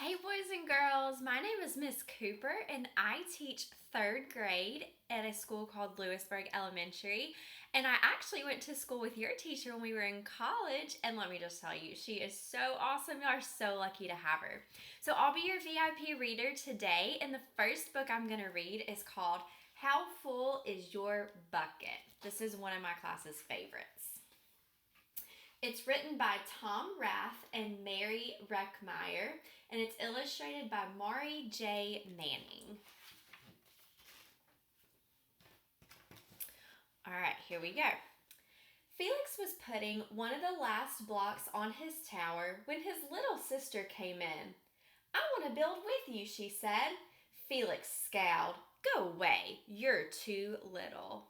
Hey, boys and girls, my name is Miss Cooper, and I teach third grade at a school called Lewisburg Elementary. And I actually went to school with your teacher when we were in college. And let me just tell you, she is so awesome. You are so lucky to have her. So, I'll be your VIP reader today. And the first book I'm going to read is called How Full Is Your Bucket? This is one of my class's favorites. It's written by Tom Rath and Mary Reckmeyer, and it's illustrated by Mari J. Manning. All right, here we go. Felix was putting one of the last blocks on his tower when his little sister came in. "I want to build with you," she said. Felix scowled. "Go away, you're too little."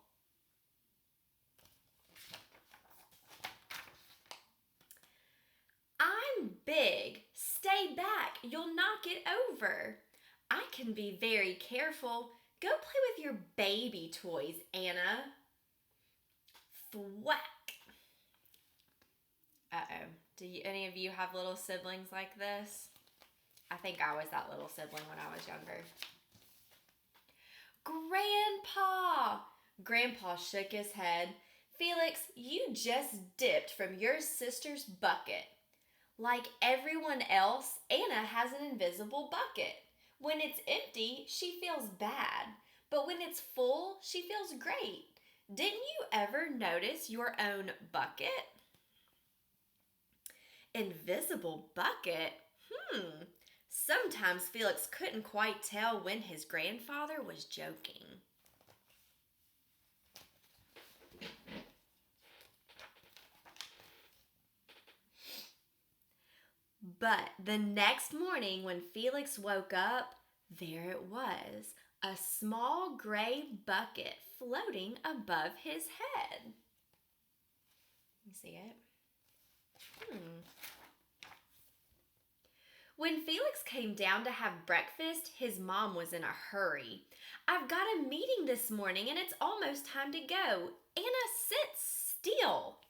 "I'm big. Stay back. You'll knock it over." "I can be very careful. Go play with your baby toys, Anna." Thwack. Uh-oh. Any of you have little siblings like this? I think I was that little sibling when I was younger. "Grandpa!" Grandpa shook his head. "Felix, you just dipped from your sister's bucket." "Like everyone else, Anna has an invisible bucket. When it's empty, she feels bad. But when it's full, she feels great. Didn't you ever notice your own bucket?" Invisible bucket? Sometimes Felix couldn't quite tell when his grandfather was joking. But the next morning when Felix woke up, there it was, a small gray bucket floating above his head. You see it? When Felix came down to have breakfast, his mom was in a hurry. "I've got a meeting this morning and it's almost time to go. Anna, sit still."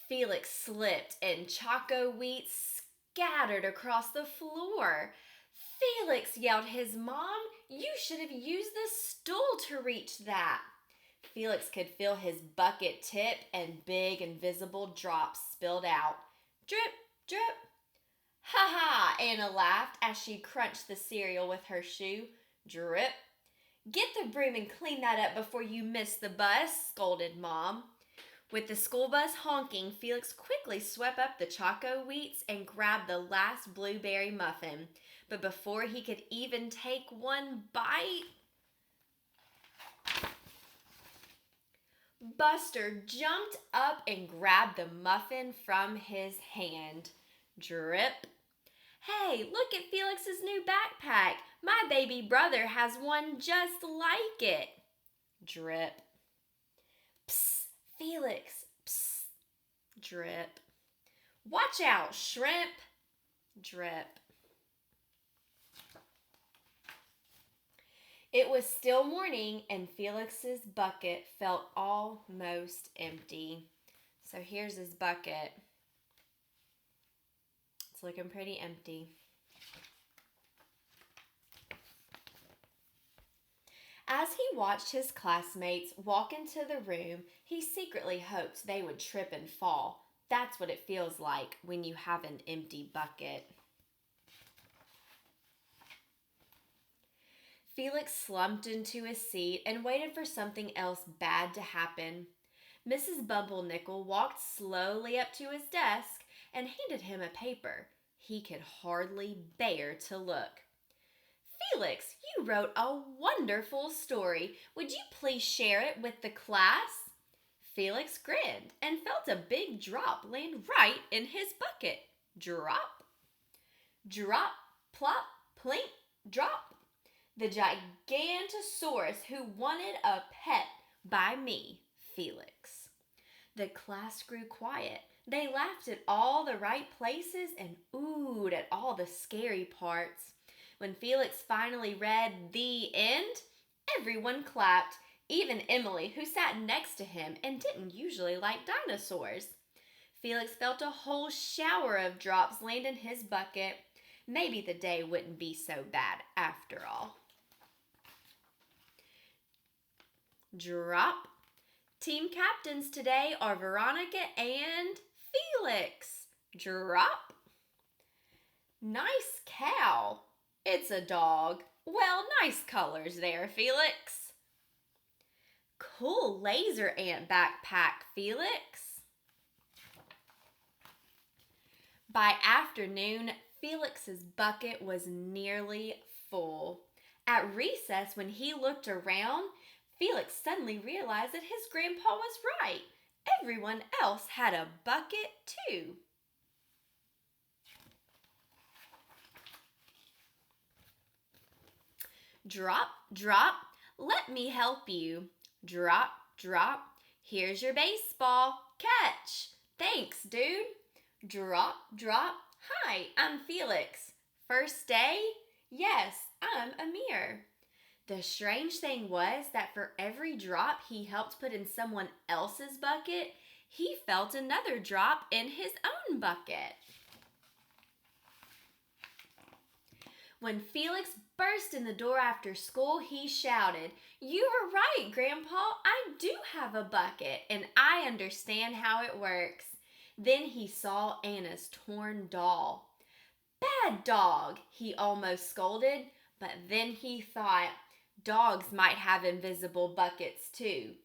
Felix slipped and Choco Wheat scattered across the floor. "Felix," yelled his mom, "you should have used the stool to reach that." Felix could feel his bucket tip and big invisible drops spilled out. Drip, drip. "Ha ha," Anna laughed as she crunched the cereal with her shoe. Drip. "Get the broom and clean that up before you miss the bus," scolded Mom. With the school bus honking, Felix quickly swept up the Choco Wheats and grabbed the last blueberry muffin. But before he could even take one bite, Buster jumped up and grabbed the muffin from his hand. Drip. "Hey, look at Felix's new backpack. My baby brother has one just like it." Drip. "Psst, Felix, psst." Drip. "Watch out, shrimp." Drip. It was still morning and Felix's bucket felt almost empty. So here's his bucket. It's looking pretty empty. As he watched his classmates walk into the room, he secretly hoped they would trip and fall. That's what it feels like when you have an empty bucket. Felix slumped into his seat and waited for something else bad to happen. Mrs. Bumblenickle walked slowly up to his desk and handed him a paper. He could hardly bear to look. "Felix, you wrote a wonderful story. Would you please share it with the class?" Felix grinned and felt a big drop land right in his bucket. Drop. Drop, plop, plink, drop. The Gigantosaurus who wanted a pet by me, Felix. The class grew quiet. They laughed at all the right places and oohed at all the scary parts. When Felix finally read "The End," everyone clapped, even Emily, who sat next to him and didn't usually like dinosaurs. Felix felt a whole shower of drops land in his bucket. Maybe the day wouldn't be so bad after all. Drop. Team captains today are Veronica and Felix. Drop. Nice cow. It's a dog. Well, nice colors there, Felix. Cool laser ant backpack, Felix. By afternoon, Felix's bucket was nearly full. At recess, when he looked around, Felix suddenly realized that his grandpa was right. Everyone else had a bucket too. Drop, drop, let me help you. Drop, drop, here's your baseball. Catch. Thanks, dude. Drop, drop. Hi, I'm Felix. First day? Yes, I'm Amir. The strange thing was that for every drop he helped put in someone else's bucket, he felt another drop in his own bucket. When Felix burst in the door after school, he shouted, "You were right, Grandpa. I do have a bucket, and I understand how it works." Then he saw Anna's torn doll. "Bad dog," he almost scolded, but then he thought, dogs might have invisible buckets too.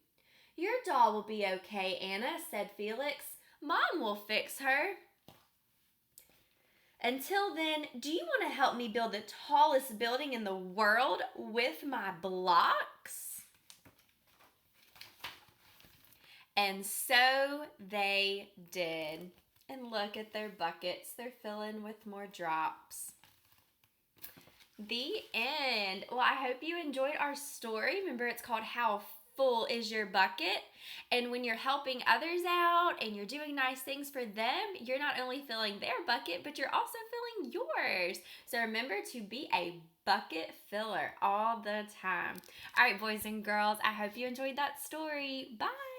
"Your doll will be okay, Anna," said Felix. "Mom will fix her." Until then, do you want to help me build the tallest building in the world with my blocks? And so they did. And look at their buckets. They're filling with more drops. The end. Well, I hope you enjoyed our story. Remember, it's called How Full is Your Bucket? And when you're helping others out and you're doing nice things for them, you're not only filling their bucket, but you're also filling yours. So remember to be a bucket filler all the time. All right, boys and girls, I hope you enjoyed that story. Bye.